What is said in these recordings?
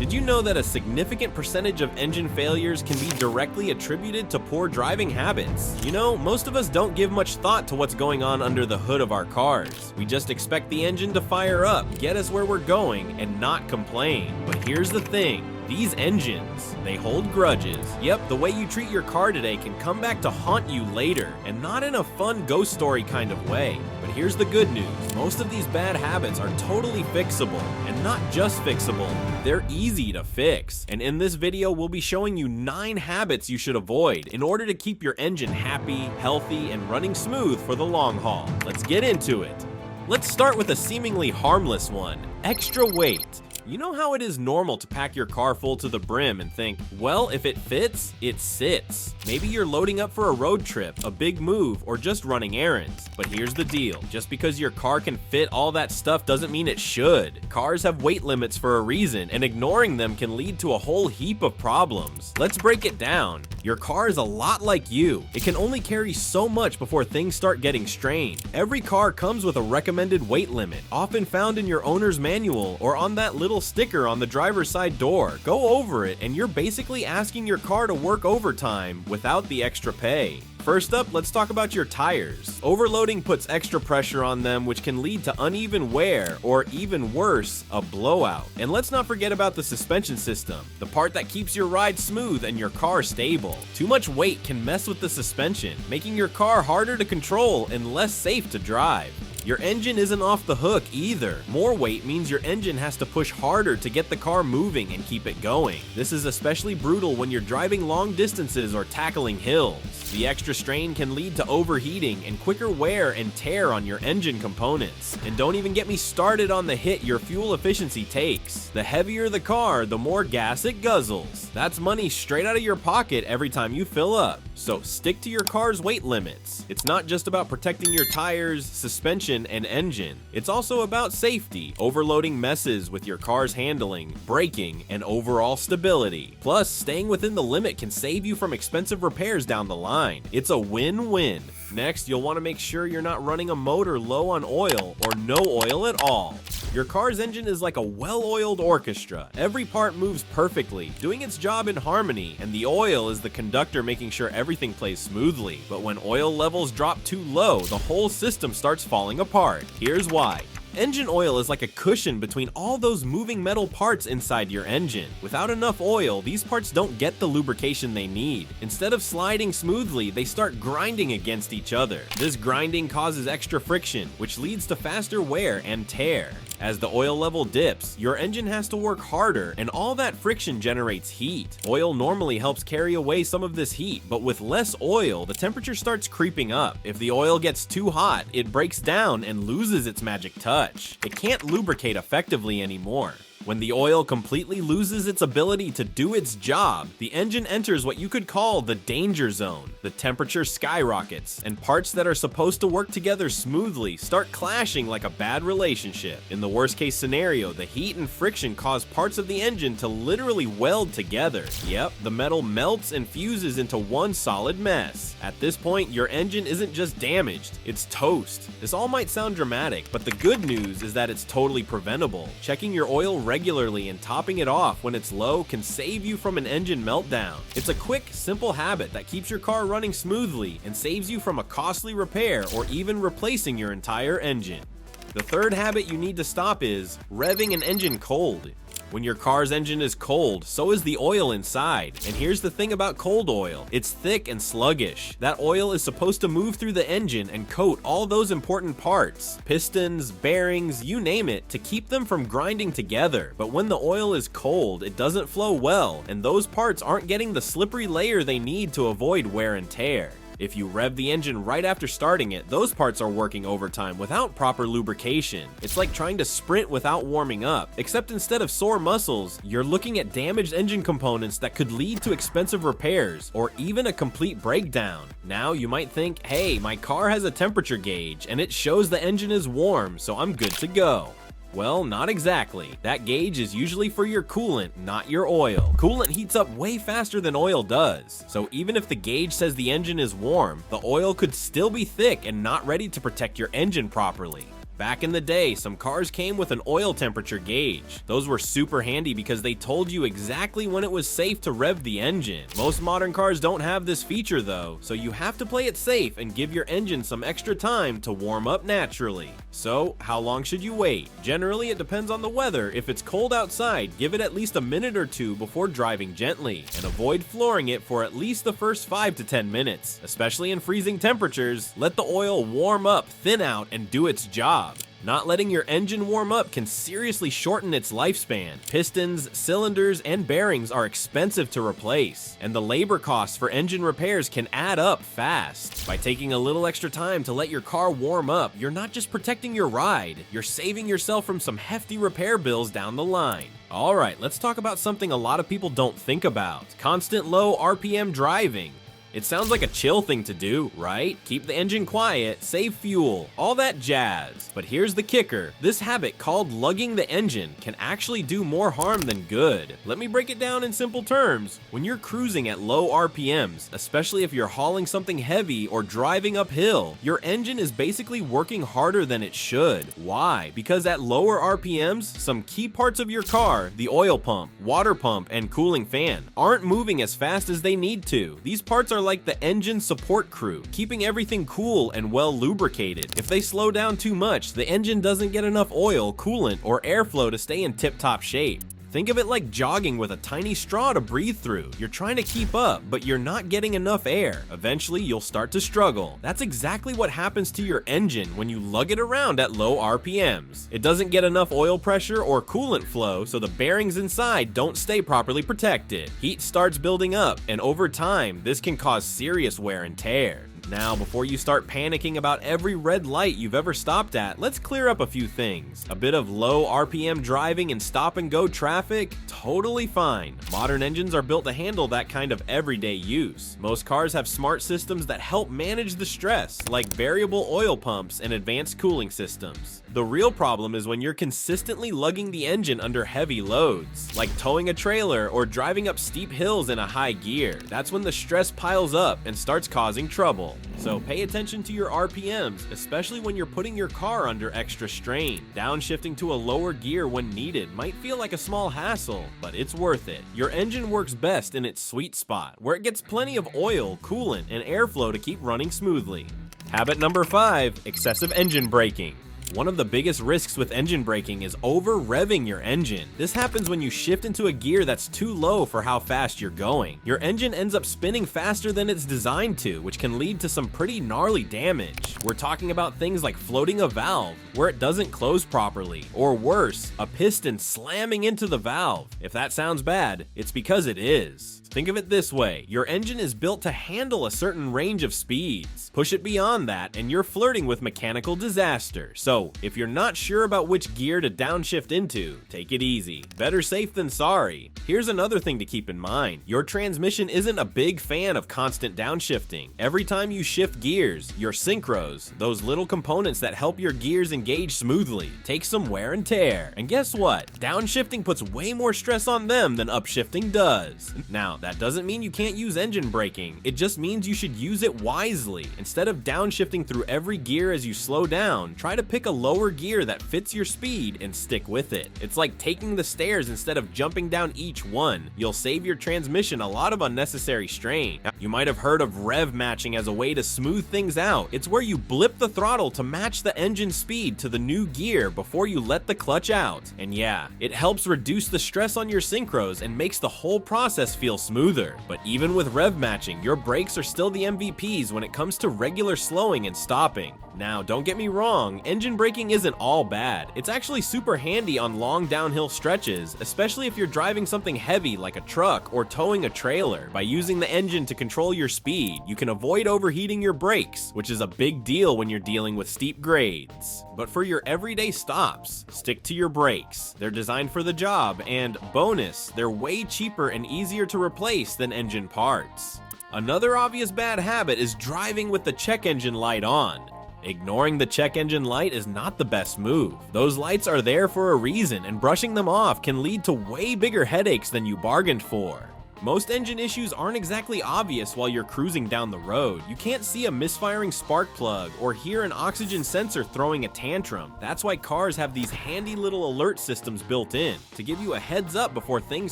Did you know that a significant percentage of engine failures can be directly attributed to poor driving habits? You know, most of us don't give much thought to what's going on under the hood of our cars. We just expect the engine to fire up, get us where we're going, and not complain. But here's the thing. These engines, they hold grudges. Yep, the way you treat your car today can come back to haunt you later, and not in a fun ghost story kind of way. But here's the good news. Most of these bad habits are totally fixable, and not just fixable, they're easy to fix. And in this video, we'll be showing you 9 habits you should avoid in order to keep your engine happy, healthy, and running smooth for the long haul. Let's get into it. Let's start with a seemingly harmless one, extra weight. You know how it is normal to pack your car full to the brim and think, well, if it fits, it sits. Maybe you're loading up for a road trip, a big move, or just running errands. But here's the deal. Just because your car can fit all that stuff doesn't mean it should. Cars have weight limits for a reason, and ignoring them can lead to a whole heap of problems. Let's break it down. Your car is a lot like you. It can only carry so much before things start getting strained. Every car comes with a recommended weight limit, often found in your owner's manual or on that little sticker on the driver's side door. Go over it, and you're basically asking your car to work overtime without the extra pay. First up, let's talk about your tires. Overloading puts extra pressure on them, which can lead to uneven wear, or even worse, a blowout. And let's not forget about the suspension system, the part that keeps your ride smooth and your car stable. Too much weight can mess with the suspension, making your car harder to control and less safe to drive. Your engine isn't off the hook either. More weight means your engine has to push harder to get the car moving and keep it going. This is especially brutal when you're driving long distances or tackling hills. The extra strain can lead to overheating and quicker wear and tear on your engine components. And don't even get me started on the hit your fuel efficiency takes. The heavier the car, the more gas it guzzles. That's money straight out of your pocket every time you fill up. So stick to your car's weight limits. It's not just about protecting your tires, suspension, and engine. It's also about safety. Overloading messes with your car's handling, braking, and overall stability. Plus, staying within the limit can save you from expensive repairs down the line. It's a win-win. Next, you'll want to make sure you're not running a motor low on oil or no oil at all. Your car's engine is like a well-oiled orchestra. Every part moves perfectly, doing its job in harmony, and the oil is the conductor making sure everything plays smoothly. But when oil levels drop too low, the whole system starts falling apart. Here's why. Engine oil is like a cushion between all those moving metal parts inside your engine. Without enough oil, these parts don't get the lubrication they need. Instead of sliding smoothly, they start grinding against each other. This grinding causes extra friction, which leads to faster wear and tear. As the oil level dips, your engine has to work harder, and all that friction generates heat. Oil normally helps carry away some of this heat, but with less oil, the temperature starts creeping up. If the oil gets too hot, it breaks down and loses its magic touch. It can't lubricate effectively anymore. When the oil completely loses its ability to do its job, the engine enters what you could call the danger zone. The temperature skyrockets, and parts that are supposed to work together smoothly start clashing like a bad relationship. In the worst case scenario, the heat and friction cause parts of the engine to literally weld together. Yep, the metal melts and fuses into one solid mess. At this point, your engine isn't just damaged, it's toast. This all might sound dramatic, but the good news is that it's totally preventable. Checking your oil regularly and topping it off when it's low can save you from an engine meltdown. It's a quick, simple habit that keeps your car running smoothly and saves you from a costly repair or even replacing your entire engine. The third habit you need to stop is revving an engine cold. When your car's engine is cold, so is the oil inside. And here's the thing about cold oil. It's thick and sluggish. That oil is supposed to move through the engine and coat all those important parts, pistons, bearings, you name it, to keep them from grinding together. But when the oil is cold, it doesn't flow well, and those parts aren't getting the slippery layer they need to avoid wear and tear. If you rev the engine right after starting it, those parts are working overtime without proper lubrication. It's like trying to sprint without warming up, except instead of sore muscles, you're looking at damaged engine components that could lead to expensive repairs or even a complete breakdown. Now you might think, hey, my car has a temperature gauge and it shows the engine is warm, so I'm good to go. Well, not exactly. That gauge is usually for your coolant, not your oil. Coolant heats up way faster than oil does. So even if the gauge says the engine is warm, the oil could still be thick and not ready to protect your engine properly. Back in the day, some cars came with an oil temperature gauge. Those were super handy because they told you exactly when it was safe to rev the engine. Most modern cars don't have this feature though, so you have to play it safe and give your engine some extra time to warm up naturally. So, how long should you wait? Generally, it depends on the weather. If it's cold outside, give it at least a minute or two before driving gently, and avoid flooring it for at least the first 5 to 10 minutes. Especially in freezing temperatures, let the oil warm up, thin out, and do its job. Not letting your engine warm up can seriously shorten its lifespan. Pistons, cylinders, and bearings are expensive to replace, and the labor costs for engine repairs can add up fast. By taking a little extra time to let your car warm up, you're not just protecting your ride, you're saving yourself from some hefty repair bills down the line. Alright, let's talk about something a lot of people don't think about: constant low RPM driving. It sounds like a chill thing to do, right? Keep the engine quiet, save fuel, all that jazz. But here's the kicker: this habit called lugging the engine can actually do more harm than good. Let me break it down in simple terms. When you're cruising at low RPMs, especially if you're hauling something heavy or driving uphill, your engine is basically working harder than it should. Why? Because at lower RPMs, some key parts of your car, the oil pump, water pump, and cooling fan, aren't moving as fast as they need to. These parts are like the engine support crew, keeping everything cool and well lubricated. If they slow down too much, the engine doesn't get enough oil, coolant, or airflow to stay in tip-top shape. Think of it like jogging with a tiny straw to breathe through. You're trying to keep up, but you're not getting enough air. Eventually, you'll start to struggle. That's exactly what happens to your engine when you lug it around at low RPMs. It doesn't get enough oil pressure or coolant flow, so the bearings inside don't stay properly protected. Heat starts building up, and over time, this can cause serious wear and tear. Now, before you start panicking about every red light you've ever stopped at, let's clear up a few things. A bit of low RPM driving in stop-and-go traffic? Totally fine. Modern engines are built to handle that kind of everyday use. Most cars have smart systems that help manage the stress, like variable oil pumps and advanced cooling systems. The real problem is when you're consistently lugging the engine under heavy loads, like towing a trailer or driving up steep hills in a high gear. That's when the stress piles up and starts causing trouble. So pay attention to your RPMs, especially when you're putting your car under extra strain. Downshifting to a lower gear when needed might feel like a small hassle, but it's worth it. Your engine works best in its sweet spot, where it gets plenty of oil, coolant, and airflow to keep running smoothly. Habit number 5, excessive engine braking. One of the biggest risks with engine braking is over-revving your engine. This happens when you shift into a gear that's too low for how fast you're going. Your engine ends up spinning faster than it's designed to, which can lead to some pretty gnarly damage. We're talking about things like floating a valve where it doesn't close properly, or worse, a piston slamming into the valve. If that sounds bad, it's because it is. Think of it this way: your engine is built to handle a certain range of speeds. Push it beyond that and you're flirting with mechanical disaster. So if you're not sure about which gear to downshift into, take it easy. Better safe than sorry. Here's another thing to keep in mind: your transmission isn't a big fan of constant downshifting. Every time you shift gears, your synchros, those little components that help your gears engage smoothly, take some wear and tear. And guess what? Downshifting puts way more stress on them than upshifting does. Now, that doesn't mean you can't use engine braking. It just means you should use it wisely. Instead of downshifting through every gear as you slow down, try to pick a lower gear that fits your speed and stick with it. It's like taking the stairs instead of jumping down each one. You'll save your transmission a lot of unnecessary strain. You might have heard of rev matching as a way to smooth things out. It's where you blip the throttle to match the engine speed to the new gear before you let the clutch out. And yeah, it helps reduce the stress on your synchros and makes the whole process feel smoother. But even with rev matching, your brakes are still the MVPs when it comes to regular slowing and stopping. Now, don't get me wrong, engine braking isn't all bad. It's actually super handy on long downhill stretches, especially if you're driving something heavy like a truck or towing a trailer. By using the engine to control your speed, you can avoid overheating your brakes, which is a big deal when you're dealing with steep grades. But for your everyday stops, stick to your brakes. They're designed for the job, and bonus, they're way cheaper and easier to replace than engine parts. Another obvious bad habit is driving with the check engine light on. Ignoring the check engine light is not the best move. Those lights are there for a reason, and brushing them off can lead to way bigger headaches than you bargained for. Most engine issues aren't exactly obvious while you're cruising down the road. You can't see a misfiring spark plug or hear an oxygen sensor throwing a tantrum. That's why cars have these handy little alert systems built in to give you a heads up before things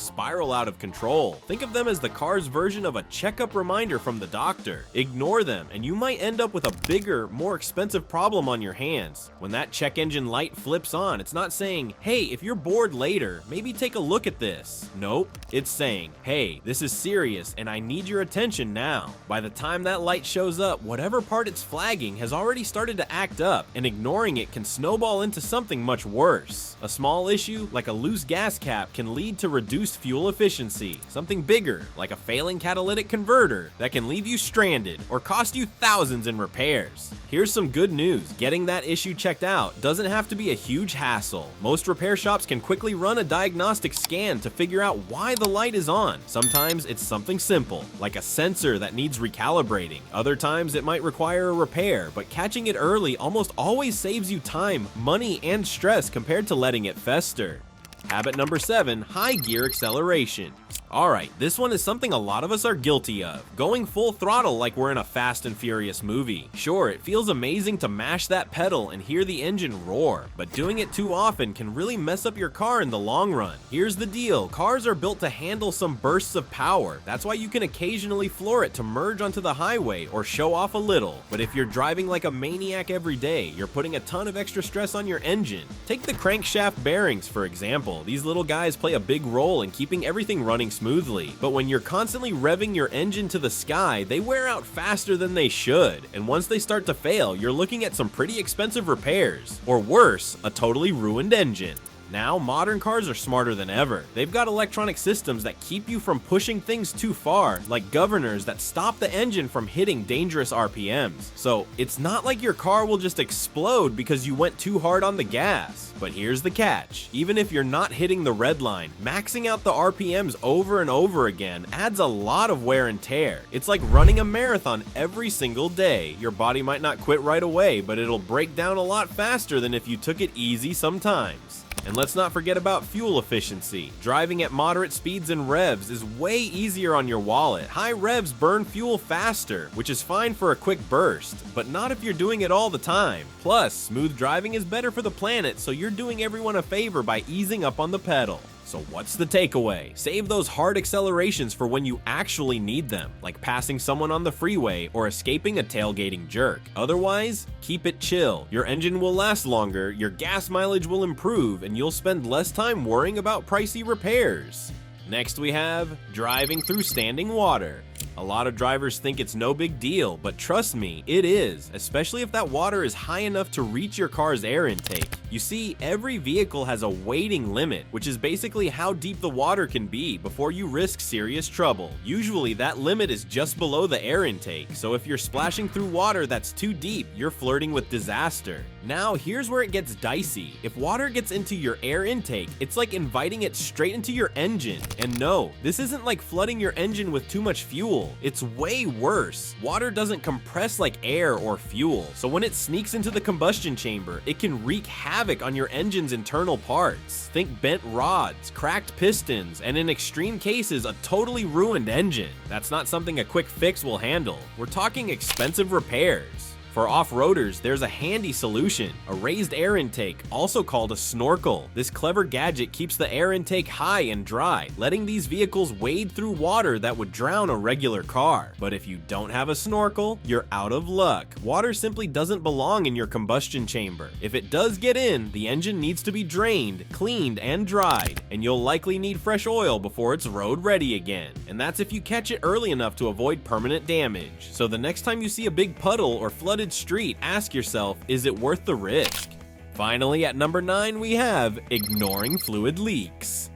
spiral out of control. Think of them as the car's version of a checkup reminder from the doctor. Ignore them and you might end up with a bigger, more expensive problem on your hands. When that check engine light flips on, it's not saying, hey, if you're bored later, maybe take a look at this. Nope, it's saying, hey, this is serious and I need your attention now. By the time that light shows up, whatever part it's flagging has already started to act up, and ignoring it can snowball into something much worse. A small issue, like a loose gas cap, can lead to reduced fuel efficiency. Something bigger, like a failing catalytic converter, that can leave you stranded or cost you thousands in repairs. Here's some good news. Getting that issue checked out doesn't have to be a huge hassle. Most repair shops can quickly run a diagnostic scan to figure out why the light is on. Sometimes it's something simple, like a sensor that needs recalibrating. Other times it might require a repair, but catching it early almost always saves you time, money, and stress compared to letting it fester. Habit number 7, high gear acceleration. Alright, this one is something a lot of us are guilty of. Going full throttle like we're in a Fast and Furious movie. Sure, it feels amazing to mash that pedal and hear the engine roar, but doing it too often can really mess up your car in the long run. Here's the deal, cars are built to handle some bursts of power. That's why you can occasionally floor it to merge onto the highway or show off a little. But if you're driving like a maniac every day, you're putting a ton of extra stress on your engine. Take the crankshaft bearings, for example. These little guys play a big role in keeping everything running smoothly, but when you're constantly revving your engine to the sky, they wear out faster than they should, and once they start to fail, you're looking at some pretty expensive repairs, or worse, a totally ruined engine. Now, modern cars are smarter than ever. They've got electronic systems that keep you from pushing things too far, like governors that stop the engine from hitting dangerous RPMs. So, it's not like your car will just explode because you went too hard on the gas. But here's the catch. Even if you're not hitting the red line, maxing out the RPMs over and over again adds a lot of wear and tear. It's like running a marathon every single day. Your body might not quit right away, but it'll break down a lot faster than if you took it easy sometimes. And let's not forget about fuel efficiency. Driving at moderate speeds and revs is way easier on your wallet. High revs burn fuel faster, which is fine for a quick burst, but not if you're doing it all the time. Plus, smooth driving is better for the planet, so you're doing everyone a favor by easing up on the pedal. So what's the takeaway? Save those hard accelerations for when you actually need them, like passing someone on the freeway or escaping a tailgating jerk. Otherwise, keep it chill. Your engine will last longer, your gas mileage will improve, and you'll spend less time worrying about pricey repairs. Next we have driving through standing water. A lot of drivers think it's no big deal, but trust me, it is, especially if that water is high enough to reach your car's air intake. You see, every vehicle has a weighting limit, which is basically how deep the water can be before you risk serious trouble. Usually that limit is just below the air intake, so if you're splashing through water that's too deep, you're flirting with disaster. Now, here's where it gets dicey. If water gets into your air intake, it's like inviting it straight into your engine. And no, this isn't like flooding your engine with too much fuel. It's way worse. Water doesn't compress like air or fuel, so when it sneaks into the combustion chamber, it can wreak havoc on your engine's internal parts. Think bent rods, cracked pistons, and in extreme cases, a totally ruined engine. That's not something a quick fix will handle. We're talking expensive repairs. For off-roaders, there's a handy solution, a raised air intake, also called a snorkel. This clever gadget keeps the air intake high and dry, letting these vehicles wade through water that would drown a regular car. But if you don't have a snorkel, you're out of luck. Water simply doesn't belong in your combustion chamber. If it does get in, the engine needs to be drained, cleaned, and dried, and you'll likely need fresh oil before it's road ready again. And that's if you catch it early enough to avoid permanent damage. So the next time you see a big puddle or flooded street, ask yourself, is it worth the risk? Finally, at number 9, we have ignoring fluid leaks.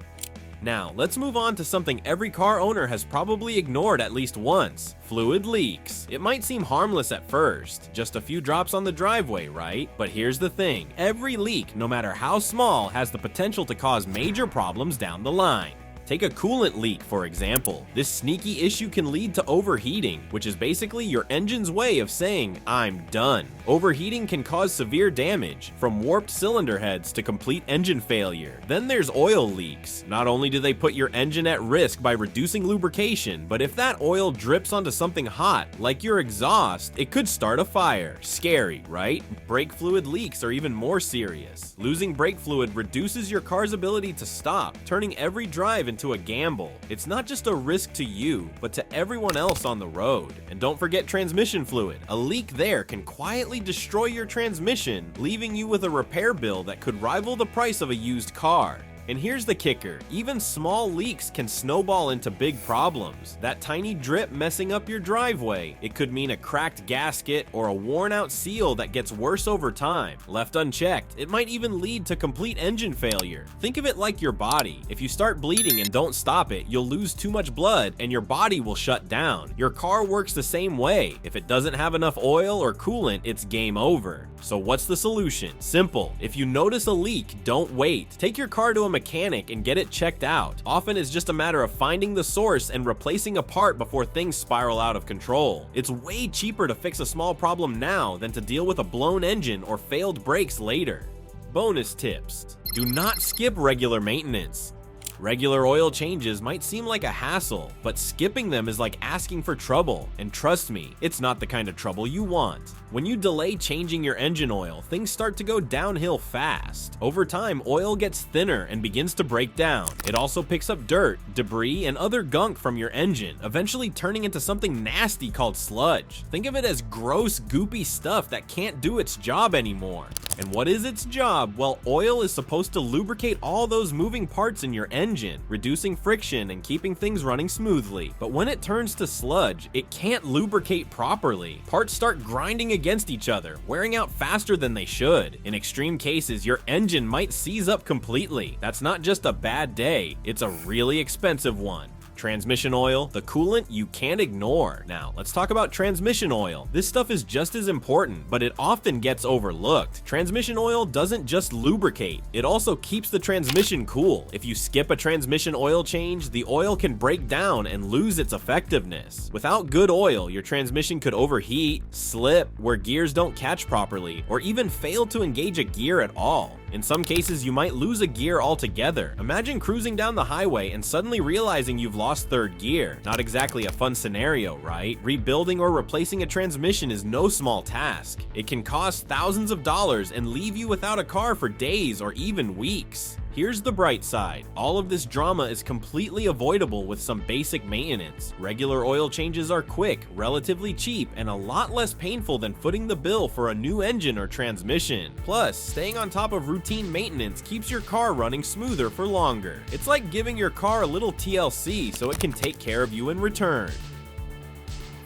Now, let's move on to something every car owner has probably ignored at least once: fluid leaks. It might seem harmless at first, just a few drops on the driveway, right? But here's the thing, every leak, no matter how small, has the potential to cause major problems down the line. Take a coolant leak, for example. This sneaky issue can lead to overheating, which is basically your engine's way of saying, "I'm done." Overheating can cause severe damage, from warped cylinder heads to complete engine failure. Then there's oil leaks. Not only do they put your engine at risk by reducing lubrication, but if that oil drips onto something hot, like your exhaust, it could start a fire. Scary, right? Brake fluid leaks are even more serious. Losing brake fluid reduces your car's ability to stop, turning every drive into a gamble. It's not just a risk to you, but to everyone else on the road. And don't forget transmission fluid. A leak there can quietly destroy your transmission, leaving you with a repair bill that could rival the price of a used car. And here's the kicker, even small leaks can snowball into big problems. That tiny drip messing up your driveway. It could mean a cracked gasket or a worn out seal that gets worse over time. Left unchecked, it might even lead to complete engine failure. Think of it like your body. If you start bleeding and don't stop it, you'll lose too much blood and your body will shut down. Your car works the same way. If it doesn't have enough oil or coolant, it's game over. So what's the solution? Simple. If you notice a leak, don't wait. Take your car to a mechanic and get it checked out. Often it's just a matter of finding the source and replacing a part before things spiral out of control. It's way cheaper to fix a small problem now than to deal with a blown engine or failed brakes later. Bonus tips. Do not skip regular maintenance. Regular oil changes might seem like a hassle, but skipping them is like asking for trouble, and trust me, it's not the kind of trouble you want. When you delay changing your engine oil, things start to go downhill fast. Over time, oil gets thinner and begins to break down. It also picks up dirt, debris, and other gunk from your engine, eventually turning into something nasty called sludge. Think of it as gross, goopy stuff that can't do its job anymore. And what is its job? Well, oil is supposed to lubricate all those moving parts in your engine, reducing friction and keeping things running smoothly. But when it turns to sludge, it can't lubricate properly. Parts start grinding against each other, wearing out faster than they should. In extreme cases, your engine might seize up completely. That's not just a bad day, it's a really expensive one. Transmission oil, the coolant you can't ignore. Now, let's talk about transmission oil. This stuff is just as important, but it often gets overlooked. Transmission oil doesn't just lubricate, it also keeps the transmission cool. If you skip a transmission oil change, the oil can break down and lose its effectiveness. Without good oil, your transmission could overheat, slip where gears don't catch properly, or even fail to engage a gear at all. In some cases, you might lose a gear altogether. Imagine cruising down the highway and suddenly realizing you've lost third gear. Not exactly a fun scenario, right? Rebuilding or replacing a transmission is no small task. It can cost thousands of dollars and leave you without a car for days or even weeks. Here's the bright side. All of this drama is completely avoidable with some basic maintenance. Regular oil changes are quick, relatively cheap, and a lot less painful than footing the bill for a new engine or transmission. Plus, staying on top of routine maintenance keeps your car running smoother for longer. It's like giving your car a little TLC so it can take care of you in return.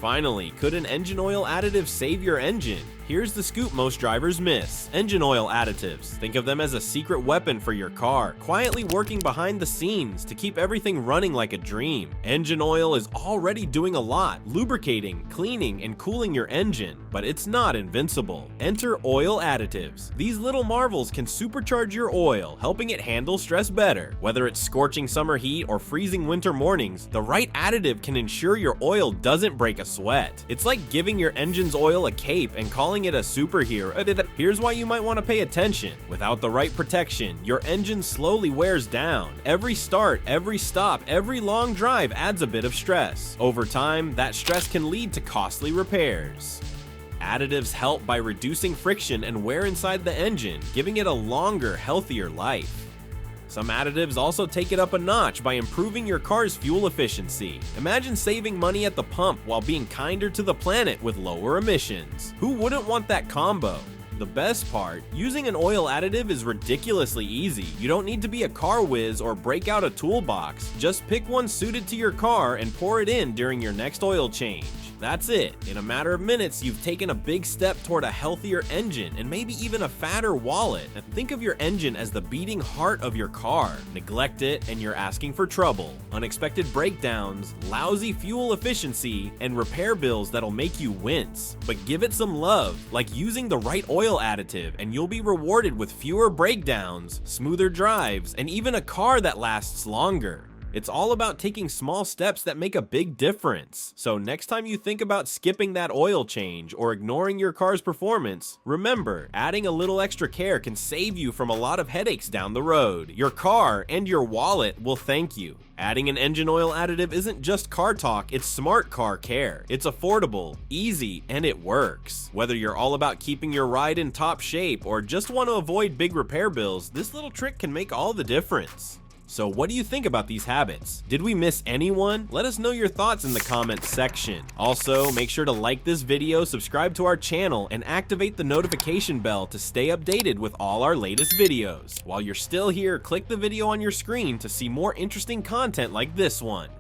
Finally, could an engine oil additive save your engine? Here's the scoop most drivers miss. Engine oil additives. Think of them as a secret weapon for your car, quietly working behind the scenes to keep everything running like a dream. Engine oil is already doing a lot, lubricating, cleaning, and cooling your engine, but it's not invincible. Enter oil additives. These little marvels can supercharge your oil, helping it handle stress better. Whether it's scorching summer heat or freezing winter mornings, the right additive can ensure your oil doesn't break a sweat. It's like giving your engine's oil a cape and calling it a superhero. Here's why you might want to pay attention. Without the right protection, your engine slowly wears down. Every start, every stop, every long drive adds a bit of stress. Over time, that stress can lead to costly repairs. Additives help by reducing friction and wear inside the engine, giving it a longer, healthier life. Some additives also take it up a notch by improving your car's fuel efficiency. Imagine saving money at the pump while being kinder to the planet with lower emissions. Who wouldn't want that combo? The best part, using an oil additive is ridiculously easy. You don't need to be a car whiz or break out a toolbox. Just pick one suited to your car and pour it in during your next oil change. That's it. In a matter of minutes, you've taken a big step toward a healthier engine and maybe even a fatter wallet. And think of your engine as the beating heart of your car. Neglect it and you're asking for trouble. Unexpected breakdowns, lousy fuel efficiency, and repair bills that'll make you wince. But give it some love, like using the right oil additive, and you'll be rewarded with fewer breakdowns, smoother drives, and even a car that lasts longer. It's all about taking small steps that make a big difference. So next time you think about skipping that oil change or ignoring your car's performance, remember, adding a little extra care can save you from a lot of headaches down the road. Your car and your wallet will thank you. Adding an engine oil additive isn't just car talk, it's smart car care. It's affordable, easy, and it works. Whether you're all about keeping your ride in top shape or just want to avoid big repair bills, this little trick can make all the difference. So what do you think about these habits? Did we miss anyone? Let us know your thoughts in the comments section. Also, make sure to like this video, subscribe to our channel, and activate the notification bell to stay updated with all our latest videos. While you're still here, click the video on your screen to see more interesting content like this one.